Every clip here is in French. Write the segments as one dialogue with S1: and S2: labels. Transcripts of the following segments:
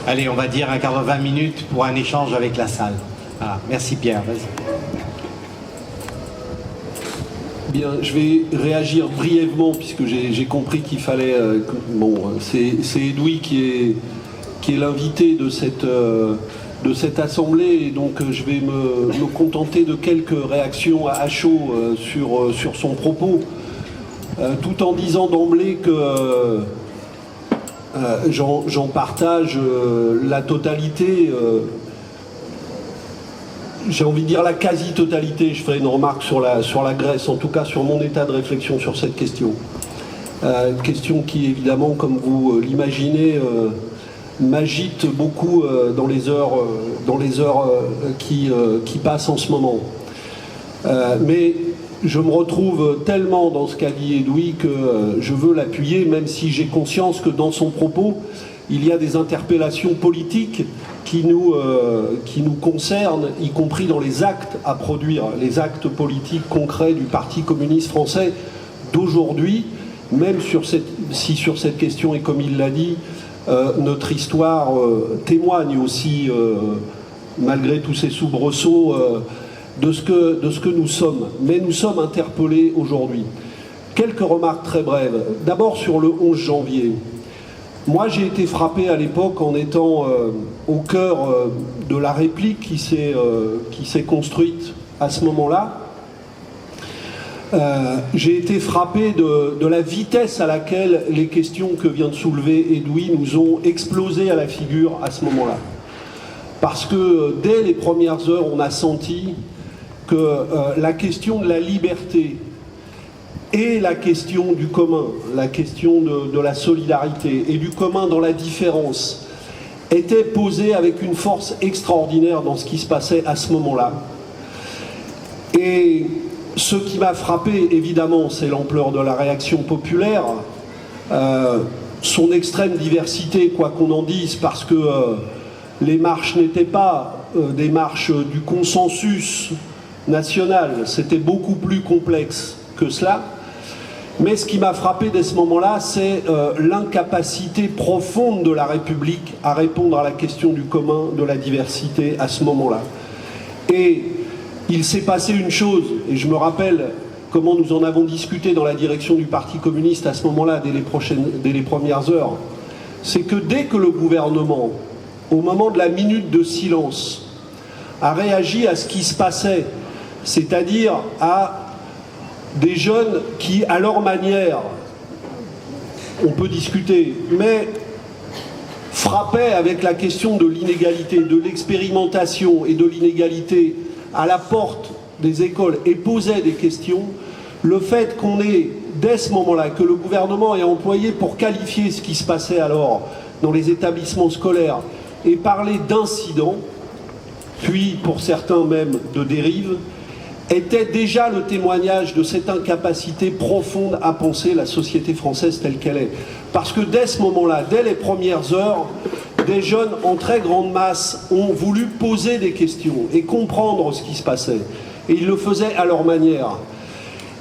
S1: Allez, on va dire un quart d'heure, 20 minutes pour un échange avec la salle. Voilà. Merci Pierre, vas-y.
S2: Bien, je vais réagir brièvement puisque j'ai compris qu'il fallait... bon, c'est Edoui qui est l'invité de cette assemblée, et donc je vais me contenter de quelques réactions à chaud sur son propos, tout en disant d'emblée que j'en partage la totalité, j'ai envie de dire la quasi-totalité. Je ferai une remarque sur la Grèce, en tout cas sur mon état de réflexion sur cette question. Question qui, évidemment, comme vous l'imaginez, m'agite beaucoup dans les heures qui passent en ce moment. Mais je me retrouve tellement dans ce qu'a dit Edoui que je veux l'appuyer, même si j'ai conscience que dans son propos, il y a des interpellations politiques qui nous concernent, y compris dans les actes à produire, les actes politiques concrets du Parti communiste français d'aujourd'hui, même si sur cette question, et comme il l'a dit, notre histoire témoigne aussi, malgré tous ces soubresauts, de ce que nous sommes. Mais nous sommes interpellés aujourd'hui. Quelques remarques très brèves. D'abord sur le 11 janvier. Moi, j'ai été frappé à l'époque en étant au cœur de la réplique qui s'est construite à ce moment-là. J'ai été frappé de la vitesse à laquelle les questions que vient de soulever Edoui nous ont explosé à la figure à ce moment-là. Parce que dès les premières heures, on a senti que la question de la liberté et la question du commun, la question de la solidarité et du commun dans la différence étaient posées avec une force extraordinaire dans ce qui se passait à ce moment-là. Et ce qui m'a frappé, évidemment, c'est l'ampleur de la réaction populaire, son extrême diversité, quoi qu'on en dise, parce que les marches n'étaient pas des marches du consensus national, c'était beaucoup plus complexe que cela. Mais ce qui m'a frappé dès ce moment-là, c'est l'incapacité profonde de la République à répondre à la question du commun, de la diversité à ce moment-là. Et il s'est passé une chose, et je me rappelle comment nous en avons discuté dans la direction du Parti communiste à ce moment-là, dès les premières heures, c'est que dès que le gouvernement, au moment de la minute de silence, a réagi à ce qui se passait, c'est-à-dire à des jeunes qui, à leur manière, on peut discuter, mais frappaient avec la question de l'inégalité, de l'expérimentation et de l'inégalité à la porte des écoles et posaient des questions, le fait qu'on ait, dès ce moment-là, que le gouvernement ait employé pour qualifier ce qui se passait alors dans les établissements scolaires et parler d'incidents, puis pour certains même de dérives, était déjà le témoignage de cette incapacité profonde à penser la société française telle qu'elle est. Parce que dès ce moment-là, dès les premières heures, des jeunes en très grande masse ont voulu poser des questions et comprendre ce qui se passait. Et ils le faisaient à leur manière.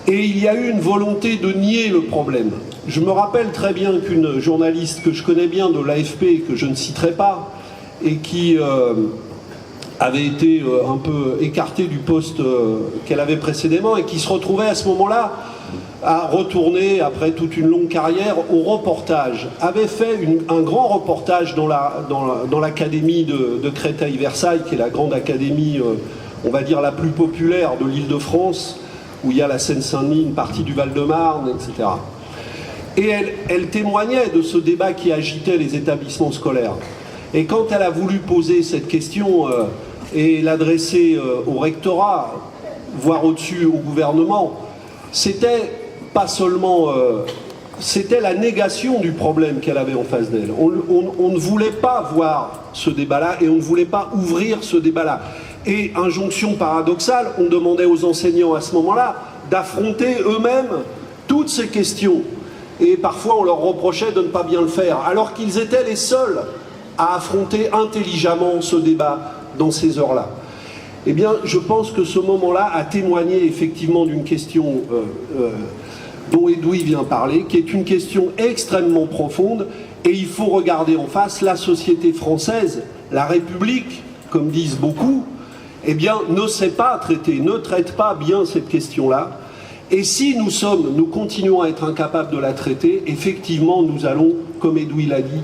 S2: Et il y a eu une volonté de nier le problème. Je me rappelle très bien qu'une journaliste que je connais bien de l'AFP, que je ne citerai pas, et qui avait été un peu écartée du poste qu'elle avait précédemment et qui se retrouvait à ce moment-là à retourner, après toute une longue carrière, au reportage. Avait fait un grand reportage dans l'académie de Créteil-Versailles, qui est la grande académie, on va dire, la plus populaire de l'Île-de-France, où il y a la Seine-Saint-Denis, une partie du Val-de-Marne, etc. Et elle témoignait de ce débat qui agitait les établissements scolaires. Et quand elle a voulu poser cette question et l'adresser au rectorat, voire au-dessus au gouvernement, c'était pas seulement... c'était la négation du problème qu'elle avait en face d'elle. On ne voulait pas voir ce débat-là et on ne voulait pas ouvrir ce débat-là. Et, injonction paradoxale, on demandait aux enseignants à ce moment-là d'affronter eux-mêmes toutes ces questions. Et parfois on leur reprochait de ne pas bien le faire, alors qu'ils étaient les seuls à affronter intelligemment ce débat dans ces heures-là. Eh bien, je pense que ce moment-là a témoigné effectivement d'une question dont Edoui vient parler, qui est une question extrêmement profonde, et il faut regarder en face la société française, la République, comme disent beaucoup, eh bien, ne sait pas traiter, ne traite pas bien cette question-là. Et si nous continuons à être incapables de la traiter, effectivement, nous allons, comme Edoui l'a dit,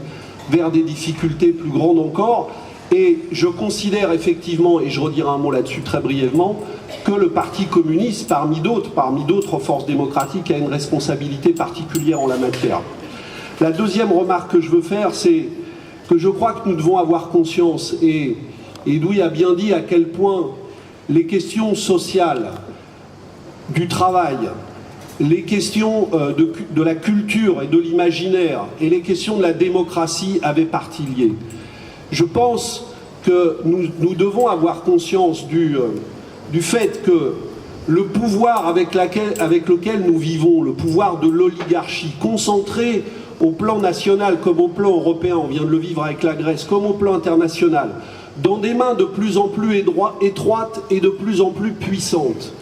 S2: vers des difficultés plus grandes encore. Et je considère effectivement, et je redirai un mot là-dessus très brièvement, que le Parti communiste, parmi d'autres forces démocratiques, a une responsabilité particulière en la matière. La deuxième remarque que je veux faire, c'est que je crois que nous devons avoir conscience, et Edoui a bien dit à quel point les questions sociales, du travail, les questions de la culture et de l'imaginaire et les questions de la démocratie avaient partie liée. Je pense que nous devons avoir conscience du fait que le pouvoir avec lequel nous vivons, le pouvoir de l'oligarchie, concentré au plan national comme au plan européen, on vient de le vivre avec la Grèce, comme au plan international, dans des mains de plus en plus étroites et de plus en plus puissantes,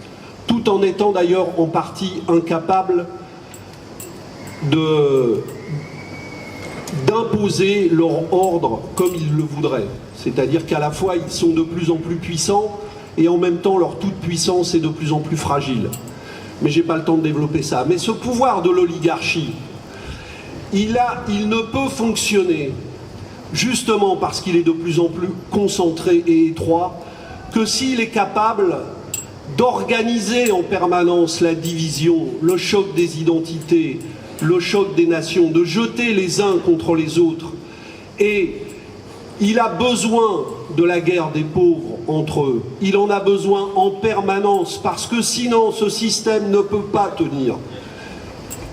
S2: tout en étant d'ailleurs en partie incapables d'imposer leur ordre comme ils le voudraient. C'est-à-dire qu'à la fois ils sont de plus en plus puissants et en même temps leur toute-puissance est de plus en plus fragile. Mais j'ai pas le temps de développer ça. Mais ce pouvoir de l'oligarchie, il ne peut fonctionner justement parce qu'il est de plus en plus concentré et étroit que s'il est capable d'organiser en permanence la division, le choc des identités, le choc des nations, de jeter les uns contre les autres. Et il a besoin de la guerre des pauvres entre eux. Il en a besoin en permanence parce que sinon ce système ne peut pas tenir.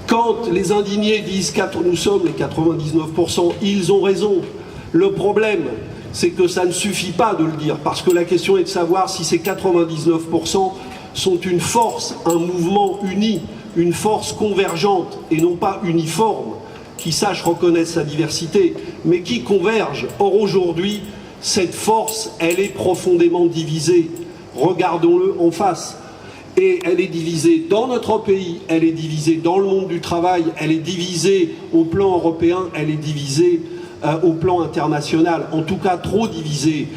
S2: Quand les indignés disent que nous sommes les 99%, ils ont raison. Le problème, c'est que ça ne suffit pas de le dire, parce que la question est de savoir si ces 99% sont une force, un mouvement uni, une force convergente et non pas uniforme, qui sache reconnaître sa diversité, mais qui converge. Or aujourd'hui, cette force, elle est profondément divisée. Regardons-le en face. Et elle est divisée dans notre pays, elle est divisée dans le monde du travail, elle est divisée au plan européen, elle est divisée au plan international, en tout cas trop divisée.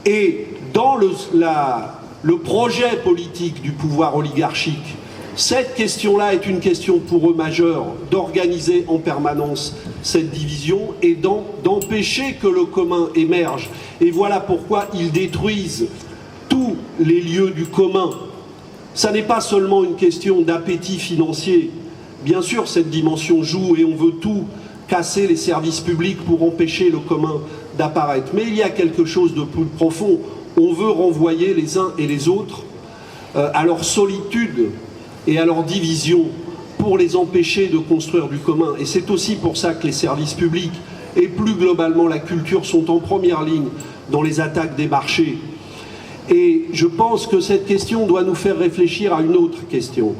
S2: Et dans le projet politique du pouvoir oligarchique, cette question-là est une question pour eux majeure, d'organiser en permanence cette division et d'empêcher que le commun émerge. Et voilà pourquoi ils détruisent tous les lieux du commun. Ça n'est pas seulement une question d'appétit financier. Bien sûr, cette dimension joue et on veut tout casser les services publics pour empêcher le commun d'apparaître. Mais il y a quelque chose de plus profond. On veut renvoyer les uns et les autres à leur solitude et à leur division pour les empêcher de construire du commun. Et c'est aussi pour ça que les services publics et plus globalement la culture sont en première ligne dans les attaques des marchés. Et je pense que cette question doit nous faire réfléchir à une autre question.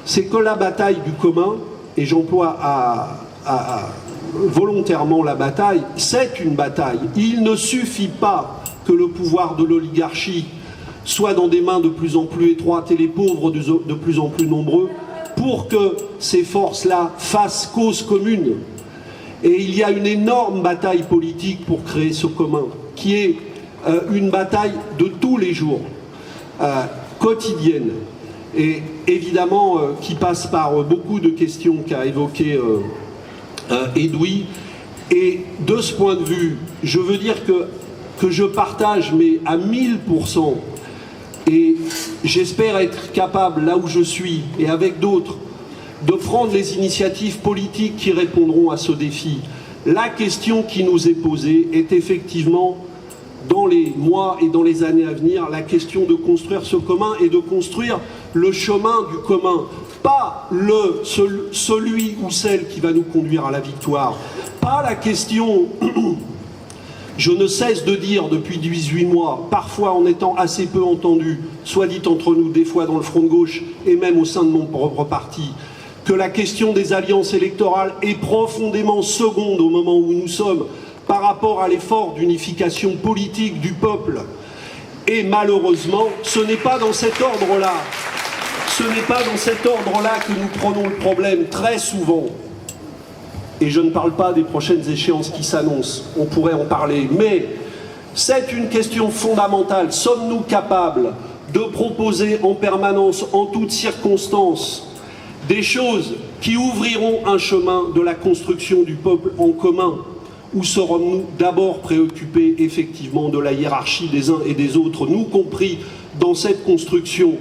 S2: C'est que la bataille du commun, et j'emploie volontairement la bataille, c'est une bataille. Il ne suffit pas que le pouvoir de l'oligarchie soit dans des mains de plus en plus étroites et les pauvres de plus en plus nombreux pour que ces forces-là fassent cause commune. Et il y a une énorme bataille politique pour créer ce commun, qui est une bataille de tous les jours, quotidienne, et évidemment qui passe par beaucoup de questions qu'a évoquées Edoui. Et de ce point de vue, je veux dire que je partage, mais à 1000%, et j'espère être capable, là où je suis, et avec d'autres, de prendre les initiatives politiques qui répondront à ce défi. La question qui nous est posée est effectivement, dans les mois et dans les années à venir, la question de construire ce commun et de construire le chemin du commun. Pas celui ou celle qui va nous conduire à la victoire. Pas la question, je ne cesse de dire depuis 18 mois, parfois en étant assez peu entendu, soit dit entre nous, des fois dans le front de gauche et même au sein de mon propre parti, que la question des alliances électorales est profondément seconde au moment où nous sommes par rapport à l'effort d'unification politique du peuple. Et malheureusement, ce n'est pas dans cet ordre-là. ce n'est pas dans cet ordre-là que nous prenons le problème très souvent. Et je ne parle pas des prochaines échéances qui s'annoncent, on pourrait en parler, mais c'est une question fondamentale. Sommes-nous capables de proposer en permanence, en toutes circonstances, des choses qui ouvriront un chemin de la construction du peuple en commun? Ou serons-nous d'abord préoccupés effectivement de la hiérarchie des uns et des autres, nous compris dans cette construction?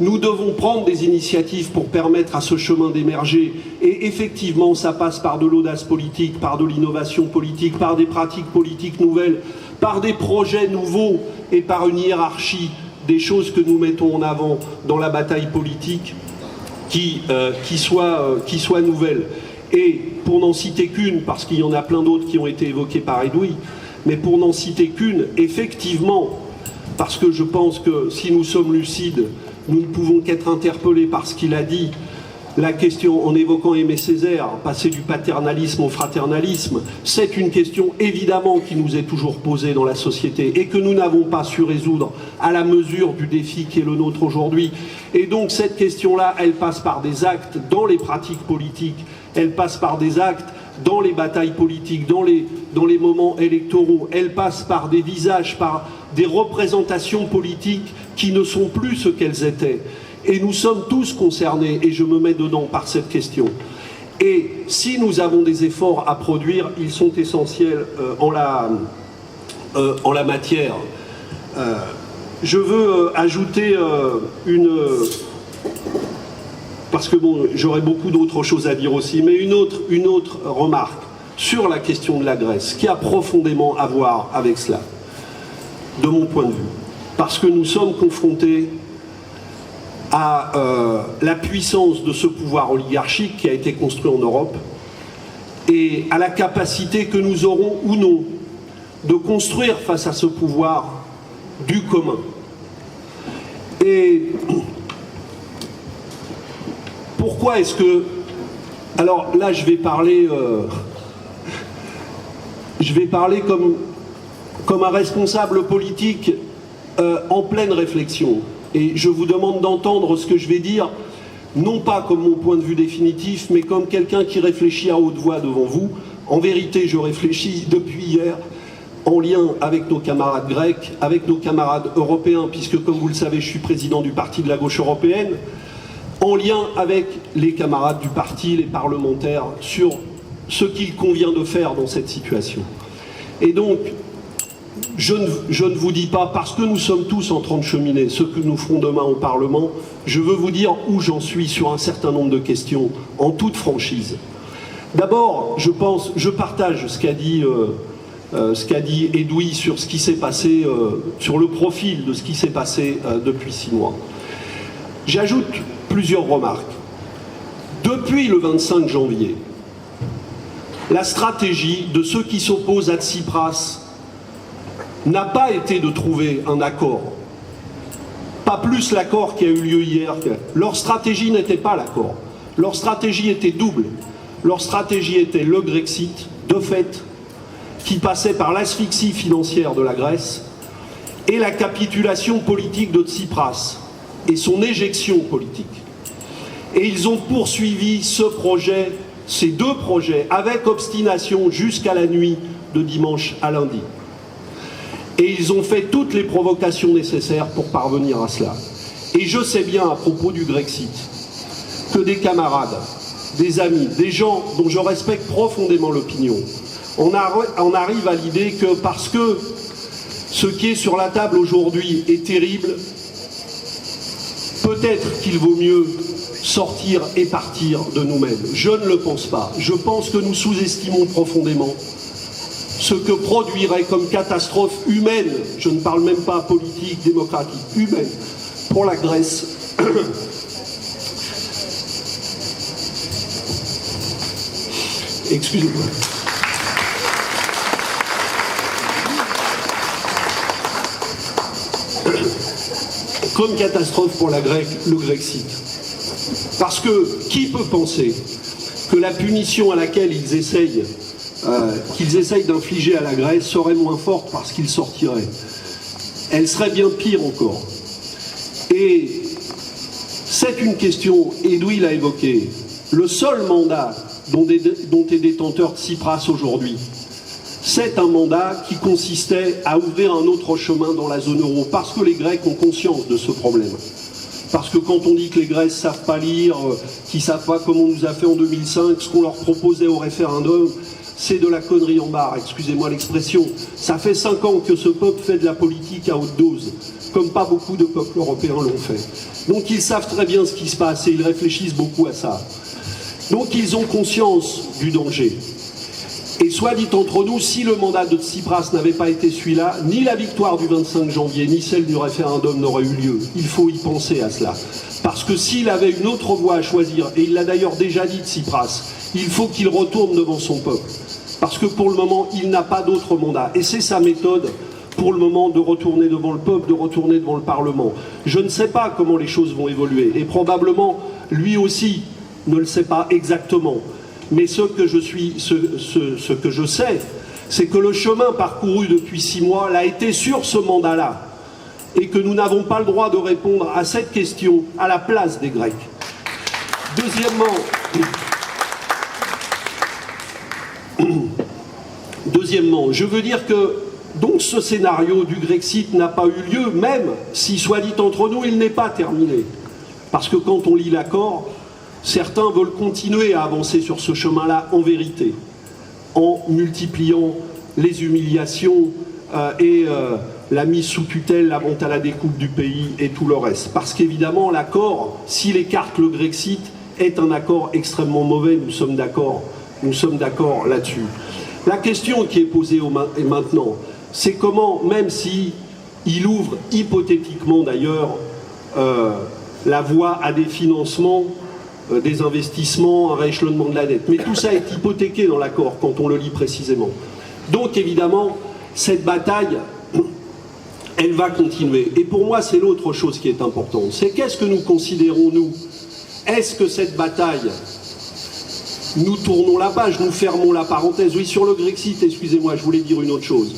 S2: Nous devons prendre des initiatives pour permettre à ce chemin d'émerger. Et effectivement, ça passe par de l'audace politique, par de l'innovation politique, par des pratiques politiques nouvelles, par des projets nouveaux et par une hiérarchie des choses que nous mettons en avant dans la bataille politique qui soit nouvelle. Et pour n'en citer qu'une, parce qu'il y en a plein d'autres qui ont été évoquées par Edoui, mais pour n'en citer qu'une, effectivement, parce que je pense que si nous sommes lucides, nous ne pouvons qu'être interpellés par ce qu'il a dit, la question, en évoquant Aimé Césaire, passer du paternalisme au fraternalisme, c'est une question évidemment qui nous est toujours posée dans la société et que nous n'avons pas su résoudre à la mesure du défi qui est le nôtre aujourd'hui. Et donc cette question-là, elle passe par des actes dans les pratiques politiques, elle passe par des actes dans les batailles politiques, dans les moments électoraux, elle passe par des visages, par des représentations politiques qui ne sont plus ce qu'elles étaient. Et nous sommes tous concernés, et je me mets dedans par cette question. Et si nous avons des efforts à produire, ils sont essentiels en la matière. Je veux ajouter parce que bon, j'aurais beaucoup d'autres choses à dire aussi, mais une autre remarque sur la question de la Grèce, qui a profondément à voir avec cela, de mon point de vue. Parce que nous sommes confrontés à la puissance de ce pouvoir oligarchique qui a été construit en Europe et à la capacité que nous aurons ou non de construire face à ce pouvoir du commun. Et pourquoi est-ce que... Alors là, je vais parler comme un responsable politique en pleine réflexion. Et je vous demande d'entendre ce que je vais dire, non pas comme mon point de vue définitif, mais comme quelqu'un qui réfléchit à haute voix devant vous. En vérité, je réfléchis depuis hier en lien avec nos camarades grecs, avec nos camarades européens, puisque comme vous le savez, je suis président du Parti de la gauche européenne, en lien avec les camarades du parti, les parlementaires, sur ce qu'il convient de faire dans cette situation. Et donc, je ne vous dis pas, parce que nous sommes tous en train de cheminer ce que nous ferons demain au Parlement, je veux vous dire où j'en suis sur un certain nombre de questions, en toute franchise. D'abord, je partage ce qu'a dit Edoui sur ce qui s'est passé, sur le profil de ce qui s'est passé depuis 6 mois. J'ajoute plusieurs remarques. Depuis le 25 janvier, la stratégie de ceux qui s'opposent à Tsipras n'a pas été de trouver un accord. Pas plus l'accord qui a eu lieu hier. Leur stratégie n'était pas l'accord. Leur stratégie était double. Leur stratégie était le Grexit, de fait, qui passait par l'asphyxie financière de la Grèce et la capitulation politique de Tsipras et son éjection politique. Et ils ont poursuivi ce projet, ces deux projets, avec obstination jusqu'à la nuit de dimanche à lundi. Et ils ont fait toutes les provocations nécessaires pour parvenir à cela. Et je sais bien, à propos du Grexit, que des camarades, des amis, des gens dont je respecte profondément l'opinion, on arrive à l'idée que parce que ce qui est sur la table aujourd'hui est terrible, peut-être qu'il vaut mieux sortir et partir de nous-mêmes. Je ne le pense pas. Je pense que nous sous-estimons profondément ce que produirait comme catastrophe humaine, je ne parle même pas politique, démocratique, humaine, pour la Grèce. Excusez-moi. Comme catastrophe pour la Grèce, le Grexit. Parce que qui peut penser que la punition à laquelle ils essayent d'infliger à la Grèce serait moins forte parce qu'ils sortiraient? Elle serait bien pire encore. Et C'est une question, Edoui l'a évoqué, le seul mandat dont est détenteur Tsipras aujourd'hui, c'est un mandat qui consistait à ouvrir un autre chemin dans la zone euro, parce que les Grecs ont conscience de ce problème. Parce que quand on dit que les Grecs ne savent pas lire, qu'ils ne savent pas comment on nous a fait en 2005, ce qu'on leur proposait au référendum, c'est de la connerie en barre, excusez-moi l'expression. Ça fait 5 ans que ce peuple fait de la politique à haute dose, comme pas beaucoup de peuples européens l'ont fait. Donc ils savent très bien ce qui se passe et ils réfléchissent beaucoup à ça. Donc ils ont conscience du danger. Et soit dit entre nous, si le mandat de Tsipras n'avait pas été celui-là, ni la victoire du 25 janvier, ni celle du référendum n'aurait eu lieu. Il faut y penser à cela. Parce que s'il avait une autre voie à choisir, et il l'a d'ailleurs déjà dit Tsipras, il faut qu'il retourne devant son peuple. Parce que pour le moment, il n'a pas d'autre mandat. Et c'est sa méthode, pour le moment, de retourner devant le peuple, de retourner devant le Parlement. Je ne sais pas comment les choses vont évoluer. Et probablement, lui aussi ne le sait pas exactement. Mais ce que je sais, c'est que le chemin parcouru depuis 6 mois l'a été sur ce mandat-là. Et que nous n'avons pas le droit de répondre à cette question à la place des Grecs. Deuxièmement, je veux dire que donc ce scénario du Grexit n'a pas eu lieu, même si, soit dit entre nous, il n'est pas terminé. Parce que quand on lit l'accord, certains veulent continuer à avancer sur ce chemin-là en vérité, en multipliant les humiliations et la mise sous tutelle, la vente à la découpe du pays et tout le reste. Parce qu'évidemment, l'accord, s'il écarte le Grexit, est un accord extrêmement mauvais, nous sommes d'accord là-dessus. La question qui est posée maintenant, c'est comment, même si il ouvre hypothétiquement d'ailleurs la voie à des financements, des investissements, un rééchelonnement de la dette. Mais tout ça est hypothéqué dans l'accord quand on le lit précisément. Donc évidemment, cette bataille, elle va continuer. Et pour moi, c'est l'autre chose qui est importante. C'est qu'est-ce que nous considérons, nous? Est-ce que cette bataille, nous tournons la page, nous fermons la parenthèse? Oui, sur le Grexit, excusez-moi, je voulais dire une autre chose.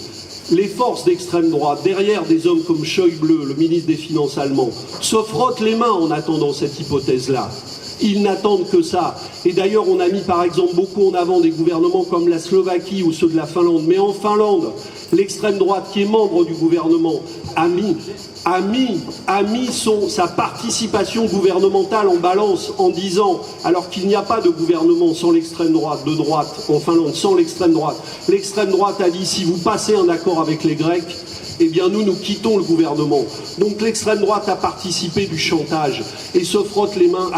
S2: Les forces d'extrême droite, derrière des hommes comme Schäuble, le ministre des Finances allemand, se frottent les mains en attendant cette hypothèse-là. Ils n'attendent que ça. Et d'ailleurs, on a mis par exemple beaucoup en avant des gouvernements comme la Slovaquie ou ceux de la Finlande. Mais en Finlande, l'extrême droite qui est membre du gouvernement a mis sa participation gouvernementale en balance en disant, alors qu'il n'y a pas de gouvernement sans l'extrême droite, de droite en Finlande, sans l'extrême droite. L'extrême droite a dit, si vous passez un accord avec les Grecs, eh bien nous quittons le gouvernement. Donc l'extrême droite a participé du chantage et se frotte les mains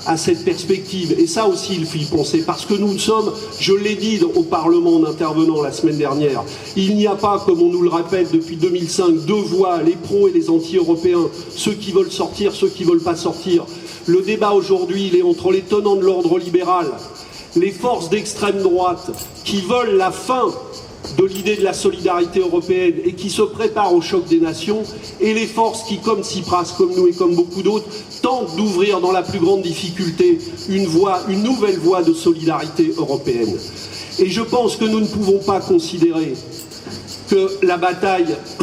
S2: à cette perspective. Et ça aussi, il faut y penser, parce que nous sommes, je l'ai dit au Parlement en intervenant la semaine dernière, il n'y a pas, comme on nous le répète depuis 2005, deux voies, les pros et les anti-européens, ceux qui veulent sortir, ceux qui ne veulent pas sortir. Le débat aujourd'hui, il est entre les tenants de l'ordre libéral, les forces d'extrême droite qui veulent la fin de l'idée de la solidarité européenne et qui se préparent au choc des nations, et les forces qui, comme Tsipras, comme nous et comme beaucoup d'autres, tentent d'ouvrir dans la plus grande difficulté une nouvelle voie de solidarité européenne. Et je pense que nous ne pouvons pas considérer que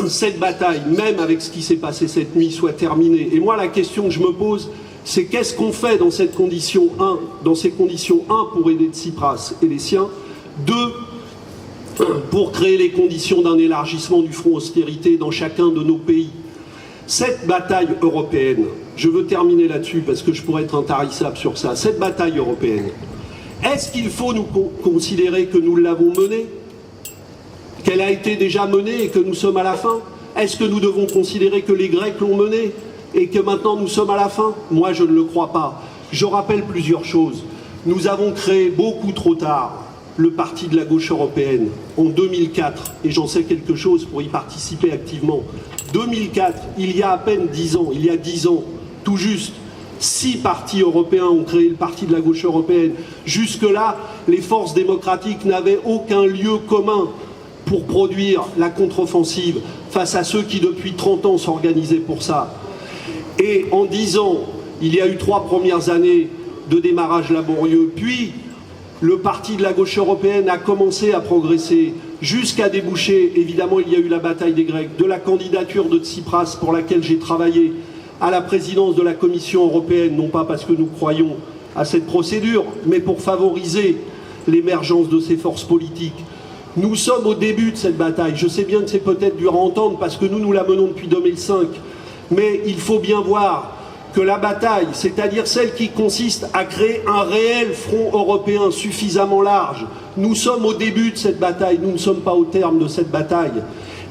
S2: cette bataille, même avec ce qui s'est passé cette nuit, soit terminée. Et moi, la question que je me pose, c'est qu'est-ce qu'on fait dans ces conditions 1, pour aider Tsipras et les siens, 2, pour créer les conditions d'un élargissement du front austérité dans chacun de nos pays. Cette bataille européenne, je veux terminer là-dessus parce que je pourrais être intarissable sur ça, cette bataille européenne, est-ce qu'il faut nous considérer que nous l'avons menée, qu'elle a été déjà menée et que nous sommes à la fin? Est-ce que nous devons considérer que les Grecs l'ont menée et que maintenant nous sommes à la fin? Moi, je ne le crois pas. Je rappelle plusieurs choses. Nous avons créé beaucoup trop tard le parti de la gauche européenne en 2004, et j'en sais quelque chose pour y participer activement. 2004, il y a à peine 10 ans, il y a 10 ans, tout juste, 6 partis européens ont créé le parti de la gauche européenne. Jusque-là, les forces démocratiques n'avaient aucun lieu commun pour produire la contre-offensive face à ceux qui, depuis 30 ans, s'organisaient pour ça. Et en 10 ans, il y a eu 3 premières années de démarrage laborieux, puis le parti de la gauche européenne a commencé à progresser jusqu'à déboucher, évidemment il y a eu la bataille des Grecs, de la candidature de Tsipras pour laquelle j'ai travaillé à la présidence de la Commission européenne, non pas parce que nous croyons à cette procédure, mais pour favoriser l'émergence de ces forces politiques. Nous sommes au début de cette bataille. Je sais bien que c'est peut-être dur à entendre parce que nous la menons depuis 2005, mais il faut bien voir que la bataille, c'est-à-dire celle qui consiste à créer un réel front européen suffisamment large, nous sommes au début de cette bataille, nous ne sommes pas au terme de cette bataille.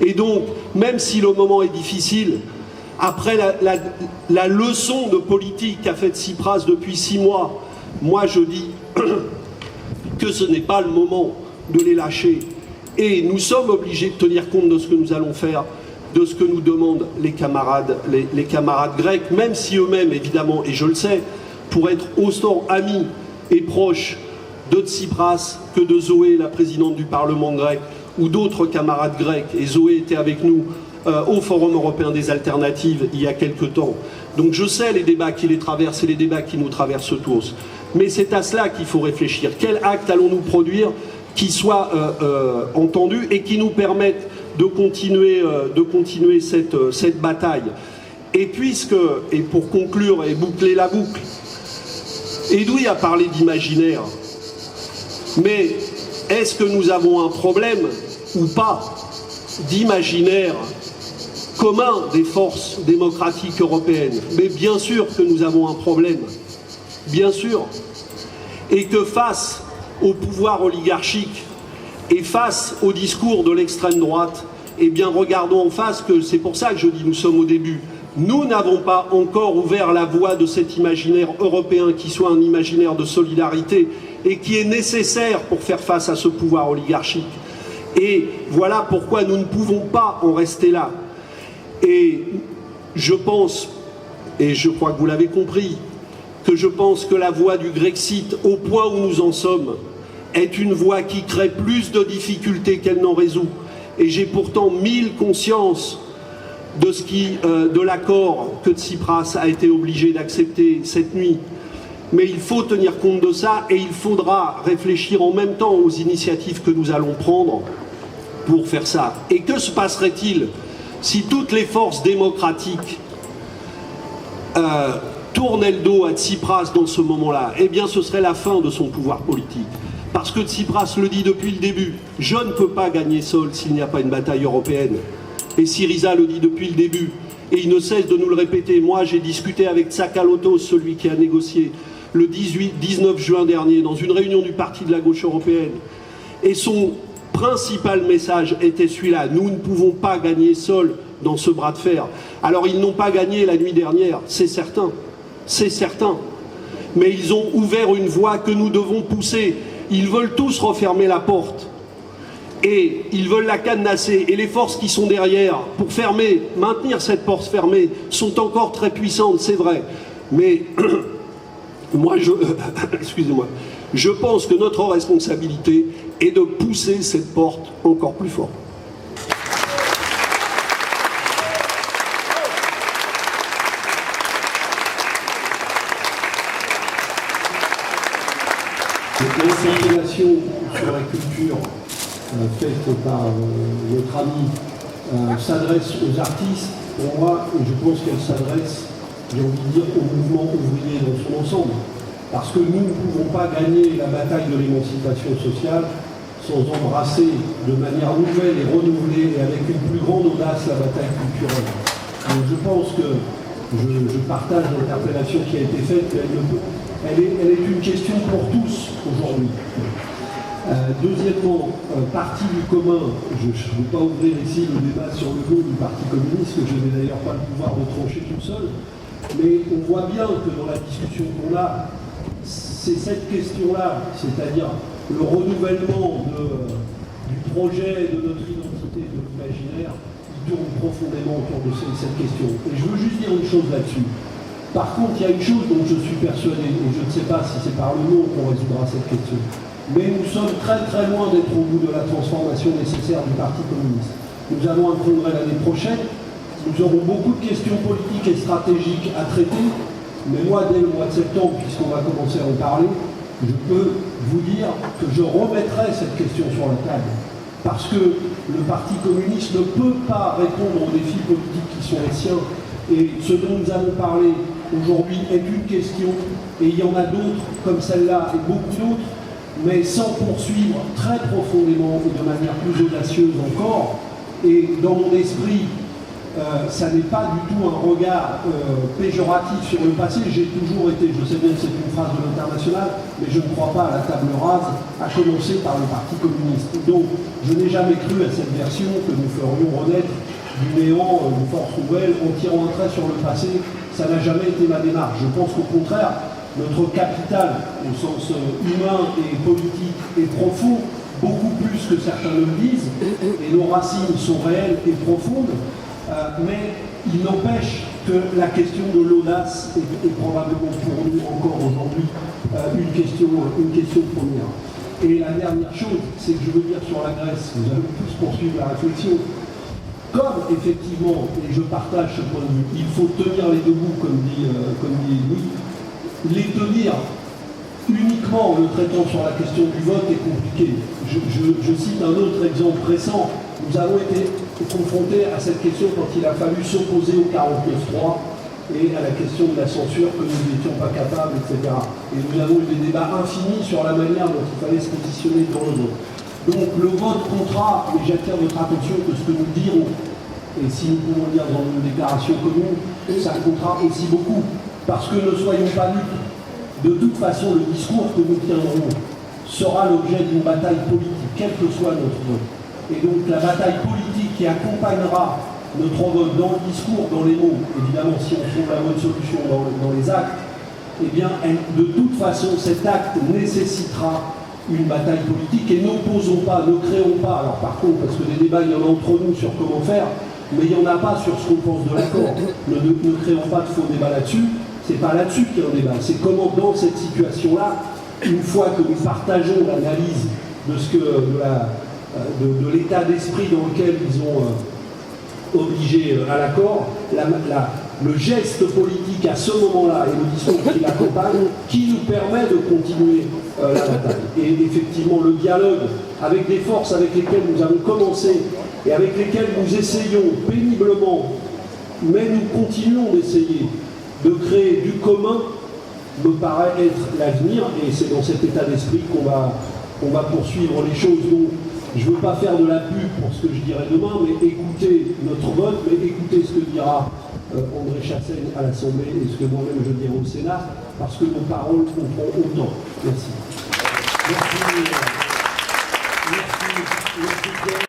S2: Et donc, même si le moment est difficile, après la leçon de politique qu'a faite Tsipras depuis 6 mois, moi je dis que ce n'est pas le moment de les lâcher. Et nous sommes obligés de tenir compte de ce que nous allons faire, de ce que nous demandent les camarades grecs, même si eux-mêmes, évidemment, et je le sais, pour être autant amis et proches de Tsipras que de Zoé, la présidente du Parlement grec, ou d'autres camarades grecs, et Zoé était avec nous au Forum européen des alternatives il y a quelque temps. Donc je sais les débats qui les traversent et les débats qui nous traversent tous. Mais c'est à cela qu'il faut réfléchir. Quel acte allons-nous produire qui soit entendu et qui nous permette de continuer cette bataille. Et pour conclure et boucler la boucle, Edoui a parlé d'imaginaire. Mais est-ce que nous avons un problème ou pas d'imaginaire commun des forces démocratiques européennes? Mais bien sûr que nous avons un problème, bien sûr. Et que face au pouvoir oligarchique et face au discours de l'extrême droite, eh bien regardons en face que c'est pour ça que je dis nous sommes au début. Nous n'avons pas encore ouvert la voie de cet imaginaire européen qui soit un imaginaire de solidarité et qui est nécessaire pour faire face à ce pouvoir oligarchique. Et voilà pourquoi nous ne pouvons pas en rester là. Et je pense, et je crois que vous l'avez compris, que je pense que la voie du Grexit, au point où nous en sommes, est une voie qui crée plus de difficultés qu'elle n'en résout. Et j'ai pourtant mille conscience de l'accord que Tsipras a été obligé d'accepter cette nuit. Mais il faut tenir compte de ça et il faudra réfléchir en même temps aux initiatives que nous allons prendre pour faire ça. Et que se passerait-il si toutes les forces démocratiques tournaient le dos à Tsipras dans ce moment-là? Eh bien, ce serait la fin de son pouvoir politique. Parce que Tsipras le dit depuis le début, je ne peux pas gagner seul s'il n'y a pas une bataille européenne. Et Syriza le dit depuis le début, et il ne cesse de nous le répéter. Moi, j'ai discuté avec Tsakalotos, celui qui a négocié le 19 juin dernier, dans une réunion du Parti de la gauche européenne. Et son principal message était celui-là. Nous ne pouvons pas gagner seuls dans ce bras de fer. Alors, ils n'ont pas gagné la nuit dernière, c'est certain. C'est certain. Mais ils ont ouvert une voie que nous devons pousser. Ils veulent tous refermer la porte. Et ils veulent la cadenasser. Et les forces qui sont derrière, pour maintenir cette porte fermée, sont encore très puissantes, c'est vrai. Mais moi, excusez-moi, je pense que notre responsabilité est de pousser cette porte encore plus fort. L'interpellation sur la culture faite par notre ami s'adresse aux artistes. Pour moi, je pense qu'elle s'adresse, j'ai envie de dire, au mouvement ouvrier dans son ensemble. Parce que nous ne pouvons pas gagner la bataille de l'émancipation sociale sans embrasser de manière nouvelle et renouvelée et avec une plus grande audace la bataille culturelle. Donc je pense que je partage l'interpellation qui a été faite. Elle est une question pour tous aujourd'hui. Deuxièmement, parti du commun, je ne vais pas ouvrir ici le débat sur le dos du Parti communiste, que je n'ai d'ailleurs pas le pouvoir de trancher tout seul, mais on voit bien que dans la discussion qu'on a, c'est cette question-là, c'est-à-dire le renouvellement du projet, de notre identité, de l'imaginaire, qui tourne profondément autour de cette question. Et je veux juste dire une chose là-dessus. Par contre, il y a une chose dont je suis persuadé, et je ne sais pas si c'est par le mot qu'on résoudra cette question, mais nous sommes très très loin d'être au bout de la transformation nécessaire du Parti communiste. Nous avons un congrès l'année prochaine, nous aurons beaucoup de questions politiques et stratégiques à traiter, mais moi, dès le mois de septembre, puisqu'on va commencer à en parler, je peux vous dire que je remettrai cette question sur la table. Parce que le Parti communiste ne peut pas répondre aux défis politiques qui sont les siens Et ce dont nous avons parlé aujourd'hui est une question, et il y en a d'autres comme celle-là et beaucoup d'autres, mais sans poursuivre très profondément et de manière plus audacieuse encore. Et dans mon esprit, ça n'est pas du tout un regard péjoratif sur le passé. J'ai toujours été, je sais bien que c'est une phrase de l'Internationale, mais je ne crois pas à la table rase, à commencer par le Parti communiste. Donc, je n'ai jamais cru à cette version que nous ferions renaître du néant une force nouvelle en tirant un trait sur le passé. Ça n'a jamais été ma démarche. Je pense qu'au contraire, notre capital, au sens humain et politique, est profond, beaucoup plus que certains le disent, et nos racines sont réelles et profondes, mais il n'empêche que la question de l'audace est probablement pour nous encore aujourd'hui une question première. Et la dernière chose, c'est que je veux dire sur la Grèce, nous allons tous poursuivre la réflexion, comme effectivement, et je partage ce point de vue, il faut tenir les deux bouts, comme dit Louis, les tenir uniquement en le traitant sur la question du vote est compliqué. Je cite un autre exemple récent. Nous avons été confrontés à cette question quand il a fallu s'opposer au 49.3 et à la question de la censure que nous n'étions pas capables, etc. Et nous avons eu des débats infinis sur la manière dont il fallait se positionner dans le vote. Donc le vote comptera, mais j'attire votre attention que ce que nous dirons, et si nous pouvons le dire dans une déclaration commune, ça comptera aussi beaucoup. Parce que ne soyons pas dupes, de toute façon le discours que nous tiendrons sera l'objet d'une bataille politique, quel que soit notre vote. Et donc la bataille politique qui accompagnera notre vote dans le discours, dans les mots, évidemment si on trouve la bonne solution dans les actes, eh bien de toute façon cet acte nécessitera une bataille politique et n'opposons pas, ne créons pas, alors par contre, parce que des débats il y en a entre nous sur comment faire, mais il n'y en a pas sur ce qu'on pense de l'accord. Ne créons pas de faux débats là-dessus, c'est pas là-dessus qu'il y a un débat, c'est comment dans cette situation-là, une fois que nous partageons l'analyse de l'état d'esprit dans lequel ils ont obligé à l'accord, le geste politique à ce moment-là et le discours qui l'accompagne, qui nous permet de continuer la bataille. Et effectivement, le dialogue avec des forces avec lesquelles nous avons commencé et avec lesquelles nous essayons péniblement, mais nous continuons d'essayer de créer du commun, me paraît être l'avenir, et c'est dans cet état d'esprit qu'on va poursuivre les choses. Donc, je ne veux pas faire de la pub pour ce que je dirai demain, mais écoutez notre vote, mais écoutez ce que dira André Chassaigne à l'Assemblée et ce que moi-même je dirai au Sénat, parce que nos paroles compteront autant. Merci. Merci.